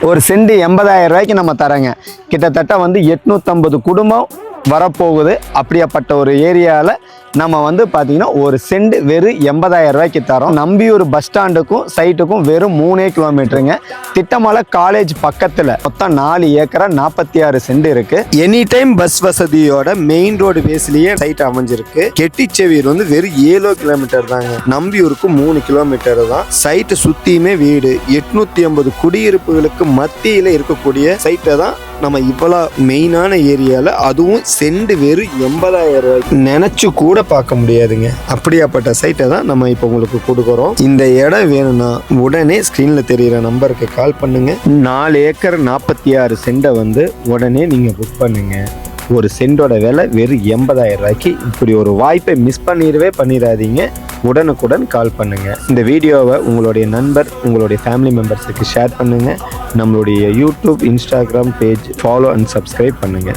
ஒரு சென்ட் 80,000 ரூபாய்க்கு நம்ம தரங்க. கிட்டத்தட்ட வந்து 850 குடும்பம் வரப்போகுது. அப்படியாப்பட்ட ஒரு ஏரியாவில் நம்ம வந்து பார்த்தீங்கன்னா ஒரு சென்ட் வெறும் 80,000 ரூபாய்க்கு தரோம். நம்பியூர் பஸ் ஸ்டாண்டுக்கும் சைட்டுக்கும் வெறும் 3 கிலோமீட்டருங்க. திட்டமலை காலேஜ் பக்கத்தில் மொத்தம் 4 ஏக்கரா 46 சென்ட் இருக்கு. எனி டைம் பஸ் வசதியோட மெயின் ரோடு பேஸ்லயே சைட் அமைஞ்சிருக்கு. கெட்டிச்செவியூர் வந்து வெறும் 7 கிலோமீட்டர் தாங்க. நம்பியூருக்கு 3 கிலோமீட்டர் தான். சைட்டு சுத்தியுமே வீடு 850 குடியிருப்புகளுக்கு மத்தியில் இருக்கக்கூடிய சைட்டை தான் நம்ம இவ்வளோ மெயினான ஏரியாவில், அதுவும் சென்ட் வெறும் 80,000 ரூபாய்க்கு நினச்சி கூட பார்க்க முடியாதுங்க. அப்படியாப்பட்ட சைட்டை தான் நம்ம இப்போ உங்களுக்கு கொடுக்குறோம். இந்த இடம் வேணும்னா உடனே ஸ்க்ரீனில் தெரிகிற நம்பருக்கு கால் பண்ணுங்க. 4 ஏக்கர் 46 சென்ட்டை வந்து உடனே நீங்கள் புக் பண்ணுங்க. ஒரு சென்டோட விலை வெறும் 80,000 ரூபாய்க்கு. இப்படி ஒரு வாய்ப்பை மிஸ் பண்ணிடாதீங்க. உடனுக்குடன் கால் பண்ணுங்க. இந்த வீடியோவை உங்களுடைய நண்பர், உங்களுடைய ஃபேமிலி மெம்பர்ஸுக்கு ஷேர் பண்ணுங்க. நம்மளுடைய YouTube, Instagram page follow and subscribe பண்ணுங்க.